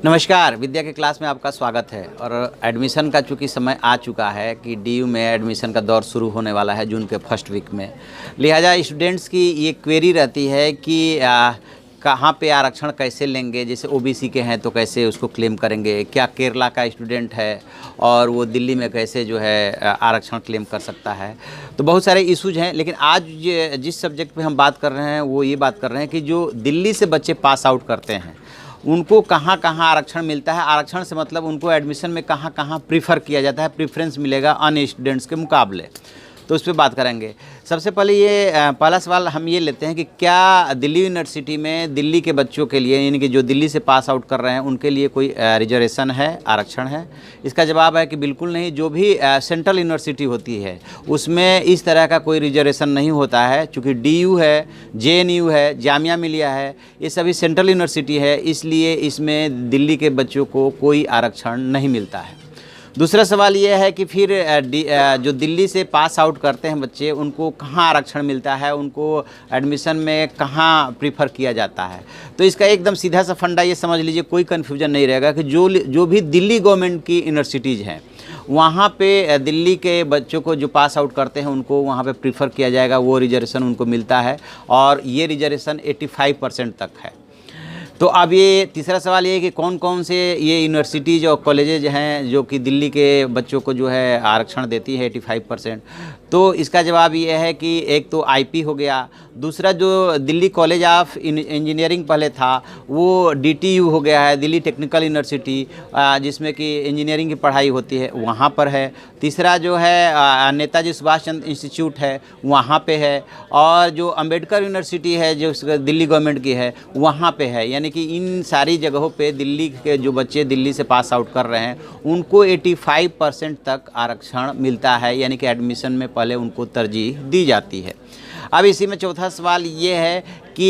नमस्कार, विद्या के क्लास में आपका स्वागत है। और एडमिशन का चूँकि समय आ चुका है कि डीयू में एडमिशन का दौर शुरू होने वाला है जून के फर्स्ट वीक में। लिहाजा स्टूडेंट्स की ये क्वेरी रहती है कि कहाँ पे आरक्षण कैसे लेंगे। जैसे ओबीसी के हैं तो कैसे उसको क्लेम करेंगे, क्या केरला का स्टूडेंट है और वो दिल्ली में कैसे जो है आरक्षण क्लेम कर सकता है। तो बहुत सारे इशूज़ हैं, लेकिन आज जिस सब्जेक्ट पे हम बात कर रहे हैं वो ये बात कर रहे हैं कि जो दिल्ली से बच्चे पास आउट करते हैं उनको कहाँ कहाँ आरक्षण मिलता है। आरक्षण से मतलब उनको एडमिशन में कहाँ कहाँ प्रीफर किया जाता है, प्रेफरेंस मिलेगा अन्य स्टूडेंट्स के मुकाबले। तो उस पर बात करेंगे। सबसे पहले पहला सवाल हम ये लेते हैं कि क्या दिल्ली यूनिवर्सिटी में दिल्ली के बच्चों के लिए, यानी कि जो दिल्ली से पास आउट कर रहे हैं उनके लिए कोई रिजर्वेशन है, आरक्षण है। इसका जवाब है कि बिल्कुल नहीं। जो भी सेंट्रल यूनिवर्सिटी होती है उसमें इस तरह का कोई रिजर्वेशन नहीं होता है। चूँकि डीयू है, जेएनयू है, जामिया मिलिया है, ये सभी सेंट्रल यूनिवर्सिटी है, इसलिए इसमें दिल्ली के बच्चों को कोई आरक्षण नहीं मिलता है। दूसरा सवाल ये है कि फिर जो दिल्ली से पास आउट करते हैं बच्चे उनको कहाँ आरक्षण मिलता है, उनको एडमिशन में कहाँ प्रीफर किया जाता है। तो इसका एकदम सीधा सा फंडा ये समझ लीजिए, कोई कन्फ्यूजन नहीं रहेगा कि जो भी दिल्ली गवर्नमेंट की यूनिवर्सिटीज़ हैं वहाँ पे दिल्ली के बच्चों को जो पास आउट करते हैं उनको वहाँ पे प्रीफर किया जाएगा, वो रिजर्वेशन उनको मिलता है और ये रिजर्वेशन 85% तक है। तो अब ये तीसरा सवाल ये है कि कौन कौन से ये यूनिवर्सिटीज़ और कॉलेजेज हैं जो कि दिल्ली के बच्चों को जो है आरक्षण देती है 85%। तो इसका जवाब ये है कि एक तो आईपी हो गया, दूसरा जो दिल्ली कॉलेज ऑफ इंजीनियरिंग पहले था वो डीटीयू हो गया है, दिल्ली टेक्निकल यूनिवर्सिटी, जिसमें कि इंजीनियरिंग की पढ़ाई होती है, वहाँ पर है। तीसरा जो है नेताजी सुभाष चंद्र इंस्टीट्यूट है, वहाँ पे है। और जो अंबेडकर यूनिवर्सिटी है जो दिल्ली गवर्नमेंट की है वहाँ पे है। यानी कि इन सारी जगहों पे दिल्ली के जो बच्चे दिल्ली से पास आउट कर रहे हैं उनको 85% तक आरक्षण मिलता है, यानी कि एडमिशन में पहले उनको तरजीह दी जाती है। अब इसी में चौथा सवाल ये है कि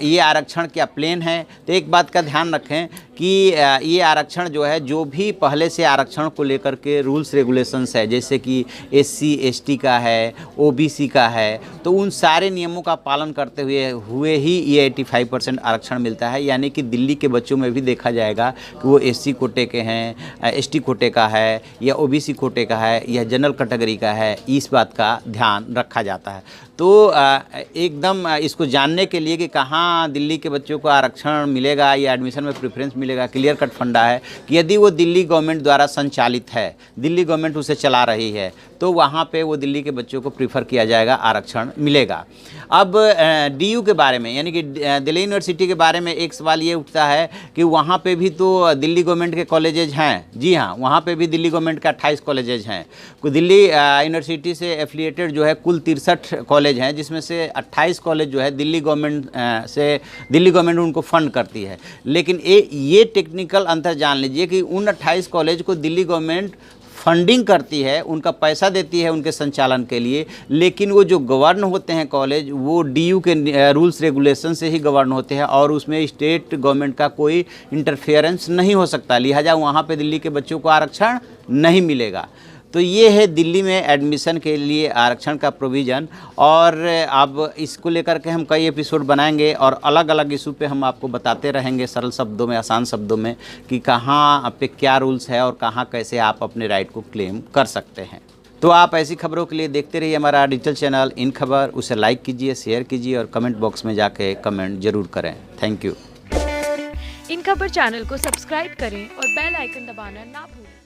ये आरक्षण क्या प्लेन है। तो एक बात का ध्यान रखें कि ये आरक्षण जो है, जो भी पहले से आरक्षण को लेकर के रूल्स रेगुलेशंस है, जैसे कि एससी एसटी का है, ओबीसी का है, तो उन सारे नियमों का पालन करते हुए ही ये 85% आरक्षण मिलता है। यानी कि दिल्ली के बच्चों में भी देखा जाएगा कि वो एससी कोटे के हैं, एसटी कोटे का है या ओबीसी कोटे का है या जनरल कैटेगरी का है, इस बात का ध्यान रखा जाता है। तो एकदम इसको जानने के लिए कि कहाँ दिल्ली के बच्चों को आरक्षण मिलेगा या एडमिशन में प्रेफरेंस मिलेगा, क्लियर कट फंडा है कि यदि वो दिल्ली गवर्नमेंट द्वारा संचालित है, दिल्ली गवर्नमेंट उसे चला रही है, तो वहाँ पे वो दिल्ली के बच्चों को प्रीफर किया जाएगा, आरक्षण मिलेगा। अब डीयू के बारे में, यानी कि दिल्ली यूनिवर्सिटी के बारे में एक सवाल ये उठता है कि वहाँ पे भी तो दिल्ली गवर्नमेंट के कॉलेजेज हैं। जी हाँ, वहाँ पे भी दिल्ली गवर्नमेंट के 28 कॉलेजेज हैं। दिल्ली यूनिवर्सिटी से एफिलिएटेड जो है कुल 63 कॉलेज हैं, जिसमें से 28 कॉलेज जो है दिल्ली गवर्नमेंट उनको फंड करती है। लेकिन ये टेक्निकल अंतर जान लीजिए कि उन 28 कॉलेज को दिल्ली गवर्नमेंट फंडिंग करती है, उनका पैसा देती है उनके संचालन के लिए, लेकिन वो जो गवर्न होते हैं कॉलेज वो डीयू के रूल्स रेगुलेशन से ही गवर्न होते हैं और उसमें स्टेट गवर्नमेंट का कोई इंटरफेरेंस नहीं हो सकता। लिहाजा वहाँ पे दिल्ली के बच्चों को आरक्षण नहीं मिलेगा। तो ये है दिल्ली में एडमिशन के लिए आरक्षण का प्रोविज़न। और अब इसको लेकर के हम कई एपिसोड बनाएंगे और अलग अलग इशू पे हम आपको बताते रहेंगे सरल शब्दों में, आसान शब्दों में, कि कहाँ पे क्या रूल्स है और कहाँ कैसे आप अपने राइट को क्लेम कर सकते हैं। तो आप ऐसी खबरों के लिए देखते रहिए हमारा डिजिटल चैनल इन खबर। उसे लाइक कीजिए, शेयर कीजिए और कमेंट बॉक्स में जाके कमेंट जरूर करें। Thank you. इन खबर चैनल को सब्सक्राइब करें और बेल आइकन दबाना ना भूलें।